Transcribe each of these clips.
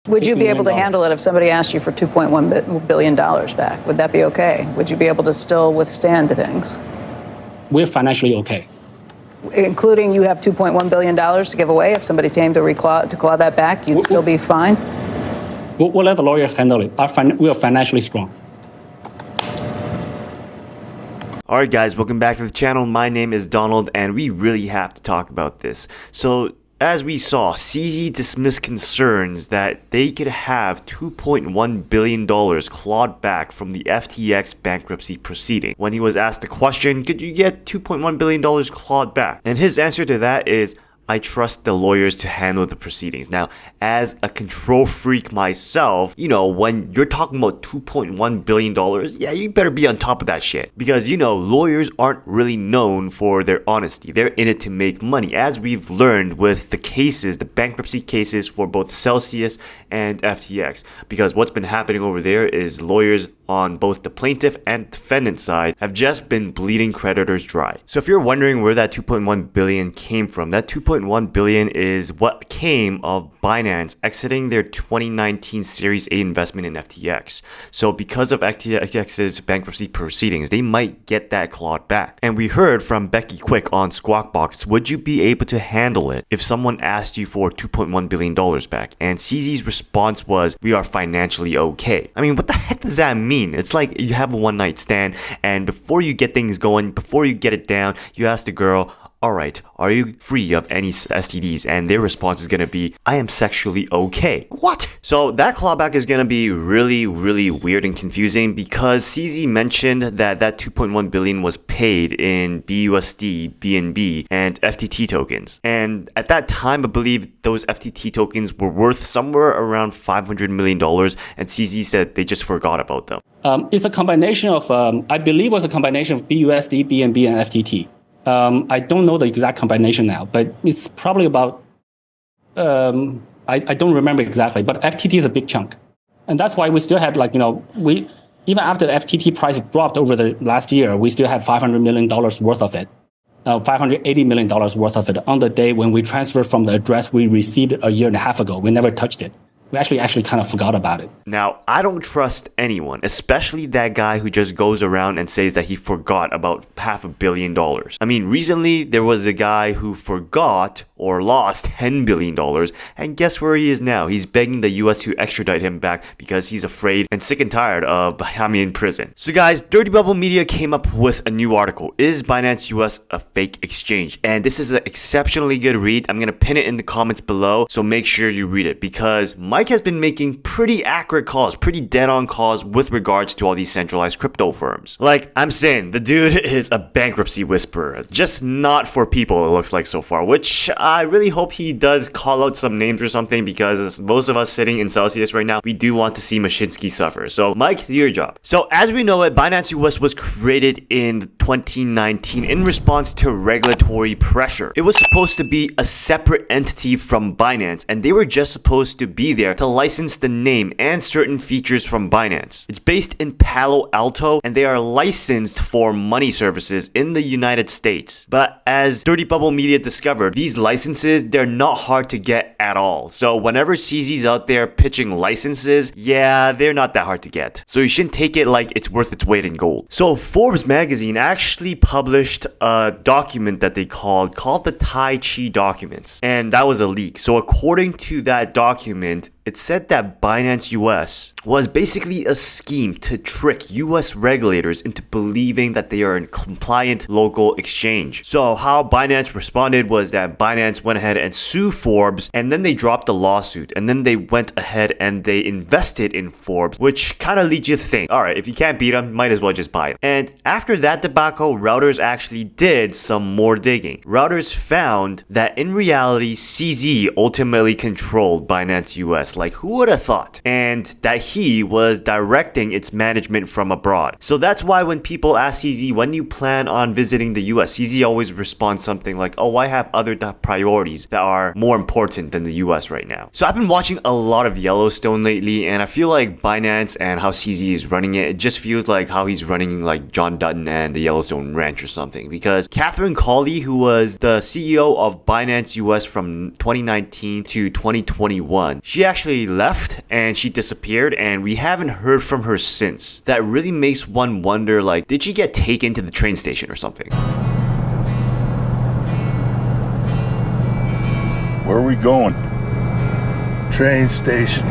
Would you be able to handle it if somebody asked you for $2.1 billion back? Would that be okay? Would you be able to still withstand things? We're financially okay. Including you have $2.1 billion to give away. If somebody came to claw that back, you'd still be fine? We'll let the lawyers handle it. We are financially strong. Alright guys, welcome back to the channel. My name is Donald and we really have to talk about this. So as we saw, CZ dismissed concerns that they could have $2.1 billion clawed back from the FTX bankruptcy proceeding. When he was asked the question, could you get $2.1 billion clawed back? And his answer to that is, I trust the lawyers to handle the proceedings. Now, as a control freak myself, you know, when you're talking about $2.1 billion, yeah, you better be on top of that shit. Because, you know, lawyers aren't really known for their honesty. They're in it to make money, as we've learned with the cases, the bankruptcy cases for both Celsius and FTX. Because what's been happening over there is lawyers on both the plaintiff and defendant side have just been bleeding creditors dry. So if you're wondering where that 2.1 billion came from, that 2.1 billion is what came of Binance exiting their 2019 Series A investment in FTX. So because of FTX's bankruptcy proceedings, they might get that clawed back. And we heard from Becky Quick on Squawk Box, would you be able to handle it if someone asked you for $2.1 billion back? And CZ's response was, we are financially okay. I mean, what the heck does that mean? It's like you have a one night stand and before you get things going, before you get it down, you ask the girl, alright, are you free of any STDs? And their response is gonna be, I am sexually okay. What? So that clawback is gonna be really, really weird and confusing because CZ mentioned that that 2.1 billion was paid in BUSD, BNB, and FTT tokens. And at that time, I believe those FTT tokens were worth somewhere around $500 million, and CZ said they just forgot about them. It's a combination of, I believe it was a combination of BUSD, BNB, and FTT. I don't know the exact combination now, but it's probably about, I don't remember exactly, but FTT is a big chunk. And that's why we still had even after the FTT price dropped over the last year, we still had $500 million worth of it. $580 million worth of it on the day when we transferred from the address we received a year and a half ago. We never touched it. We actually kind of forgot about it. Now, I don't trust anyone, especially that guy who just goes around and says that he forgot about $500 million. I mean, recently there was a guy who forgot or lost $10 billion, and guess where he is now? He's begging the US to extradite him back because he's afraid and sick and tired of having him in prison. So guys, Dirty Bubble Media came up with a new article. Is Binance US a fake exchange? And this is an exceptionally good read. I'm gonna pin it in the comments below, so make sure you read it because Mike has been making pretty accurate calls, pretty dead-on calls with regards to all these centralized crypto firms. Like, I'm saying, the dude is a bankruptcy whisperer, just not for people, it looks like so far, which I really hope he does call out some names or something because most of us sitting in Celsius right now, we do want to see Mashinsky suffer. So, Mike, do your job. So, as we know it, Binance US was created in 2019 in response to regulatory pressure. It was supposed to be a separate entity from Binance, and they were just supposed to be there to license the name and certain features from Binance. It's based in Palo Alto, and they are licensed for money services in the United States. But as Dirty Bubble Media discovered, these licenses, they're not hard to get at all. So whenever CZ's out there pitching licenses, yeah, they're not that hard to get. So you shouldn't take it like it's worth its weight in gold. So Forbes magazine actually published a document that they called the Tai Chi documents. And that was a leak. So according to that document, it said that Binance US was basically a scheme to trick US regulators into believing that they are a compliant local exchange. So how Binance responded was that Binance went ahead and sued Forbes, and then they dropped the lawsuit, and then they went ahead and they invested in Forbes, which kind of leads you to think, alright, if you can't beat them, might as well just buy them. And after that debacle, Routers actually did some more digging. Routers found that in reality, CZ ultimately controlled Binance US. Like, who would have thought? And that he was directing its management from abroad. So that's why when people ask CZ, when do you plan on visiting the US? CZ always responds something like, oh, I have other priorities that are more important than the US right now. So I've been watching a lot of Yellowstone lately, and I feel like Binance and how CZ is running it, it just feels like how he's running like John Dutton and the Yellowstone Ranch or something. Because Catherine Colley, who was the CEO of Binance US from 2019 to 2021, she actually actually left and she disappeared and we haven't heard from her since. That really makes one wonder, like, did she get taken to the train station or something? Where are we going? Train station.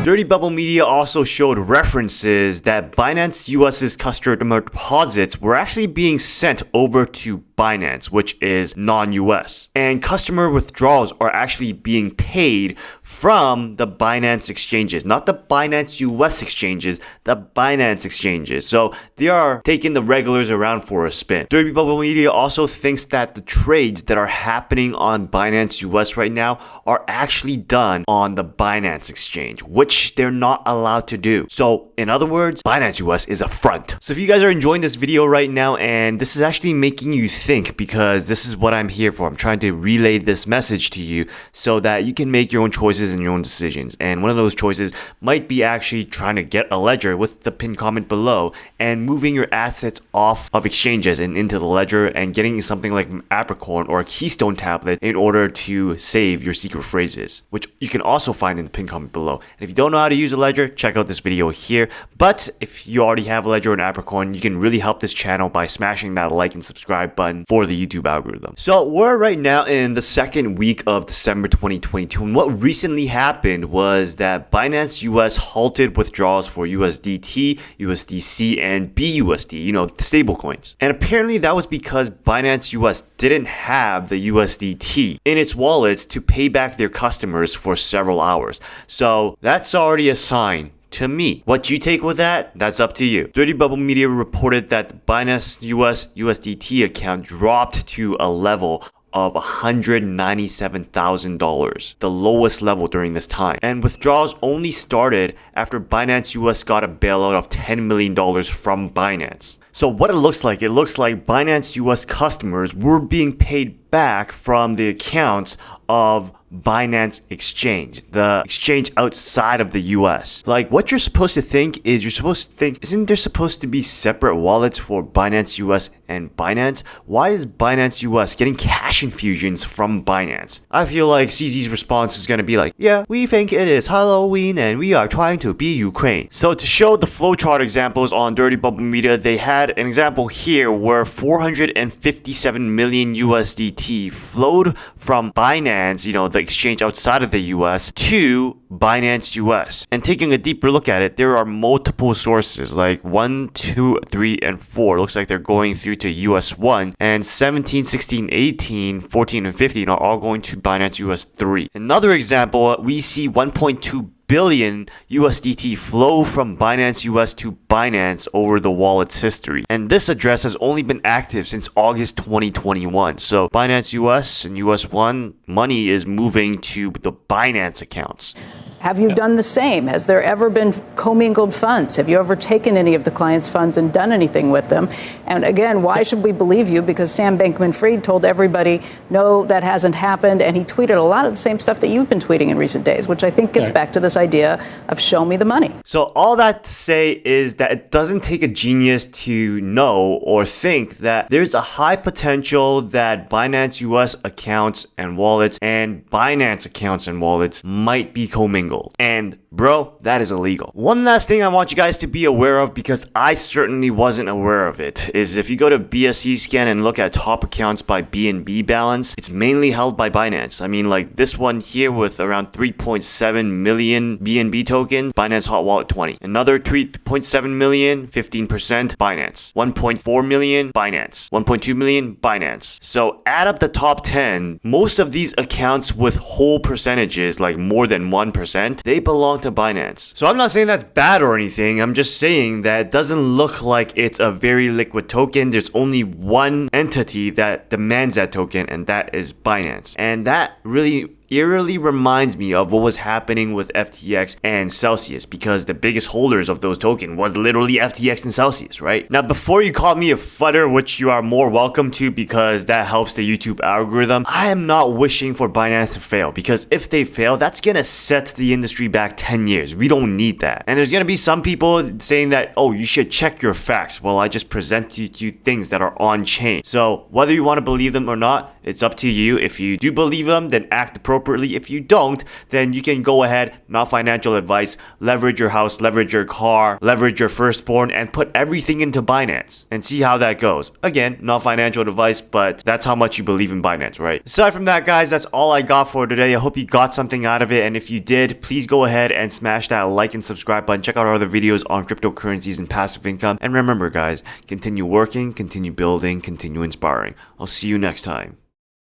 Dirty Bubble Media also showed references that Binance US's customer deposits were actually being sent over to Binance, which is non-US. And customer withdrawals are actually being paid from the Binance exchanges, not the Binance US exchanges, the Binance exchanges. So they are taking the regulars around for a spin. Dirty Bubble Media also thinks that the trades that are happening on Binance US right now are actually done on the Binance exchange, which they're not allowed to do. So in other words, Binance US is a front. So if you guys are enjoying this video right now and this is actually making you think, because this is what I'm here for. I'm trying to relay this message to you so that you can make your own choices and your own decisions. And one of those choices might be actually trying to get a ledger with the pinned comment below and moving your assets off of exchanges and into the ledger and getting something like Apricorn or a Keystone tablet in order to save your secret phrases, which you can also find in the pinned comment below. And if you don't know how to use a ledger, check out this video here. But if you already have a ledger and Apricorn, you can really help this channel by smashing that like and subscribe button for the YouTube algorithm. So we're right now in the second week of December 2022, and what recently happened was that Binance US halted withdrawals for USDT, USDC, and BUSD, you know, the stable coins. And apparently that was because Binance US didn't have the USDT in its wallets to pay back their customers for several hours. So that's already a sign to me. What you take with that, that's up to you. Dirty Bubble Media reported that the Binance US USDT account dropped to a level of $197,000, the lowest level during this time. And withdrawals only started after Binance US got a bailout of $10 million from Binance. So what it looks like Binance US customers were being paid back from the accounts of Binance Exchange, the exchange outside of the US. Like, what you're supposed to think is isn't there supposed to be separate wallets for Binance US and Binance? Why is Binance US getting cash infusions from Binance? I feel like CZ's response is gonna be like, yeah, we think it is Halloween and we are trying to be Ukraine. So to show the flowchart examples on Dirty Bubble Media, they had an example here where 457 million USDT flowed from Binance, you know, the exchange outside of the US, to Binance US. And taking a deeper look at it, there are multiple sources like 1, 2, 3, and 4. Looks like they're going through to US 1, and 17, 16, 18, 14, and 15 are all going to Binance US 3. Another example, we see 1.2 billion USDT flow from Binance US to Binance over the wallet's history. And this address has only been active since August 2021. So Binance US and US 1 money is moving to the Binance accounts. Have you done the same? Has there ever been commingled funds? Have you ever taken any of the clients' funds and done anything with them? And again, why should we believe you? Because Sam Bankman-Fried told everybody, no, that hasn't happened. And he tweeted a lot of the same stuff that you've been tweeting in recent days, which I think gets back to this idea of show me the money. So all that to say is that it doesn't take a genius to know or think that there's a high potential that Binance US accounts and wallets and Binance accounts and wallets might be commingled. And bro, that is illegal. One last thing I want you guys to be aware of, because I certainly wasn't aware of it, is if you go to BSC scan and look at top accounts by BNB balance, it's mainly held by Binance. I mean, like this one here with around 3.7 million BNB tokens, Binance Hot Wallet 20. Another 3.7 million, 15% Binance. 1.4 million, Binance. 1.2 million, Binance. So add up the top 10, most of these accounts with whole percentages, like more than 1%, they belong to Binance. So I'm not saying that's bad or anything. I'm just saying that it doesn't look like it's a very liquid token. There's only one entity that demands that token, and that is Binance. And that really eerily reminds me of what was happening with FTX and Celsius, because the biggest holders of those tokens was literally FTX and Celsius, right? Now, before you call me a fudder, which you are more welcome to because that helps the YouTube algorithm, I am not wishing for Binance to fail, because if they fail, that's gonna set the industry back 10 years. We don't need that. And there's gonna be some people saying that, oh, you should check your facts. Well, I just present to you things that are on chain. So whether you want to believe them or not, it's up to you. If you do believe them, then act appropriately. appropriately. If you don't, then you can go ahead, not financial advice, leverage your house, leverage your car, leverage your firstborn, and put everything into Binance and see how that goes. Again, not financial advice, but that's how much you believe in Binance, right? Aside from that, guys, that's all I got for today. I hope you got something out of it, and if you did, please go ahead and smash that like and subscribe button. Check out our other videos on cryptocurrencies and passive income, and remember, guys, continue working, continue building, continue inspiring. I'll see you next time.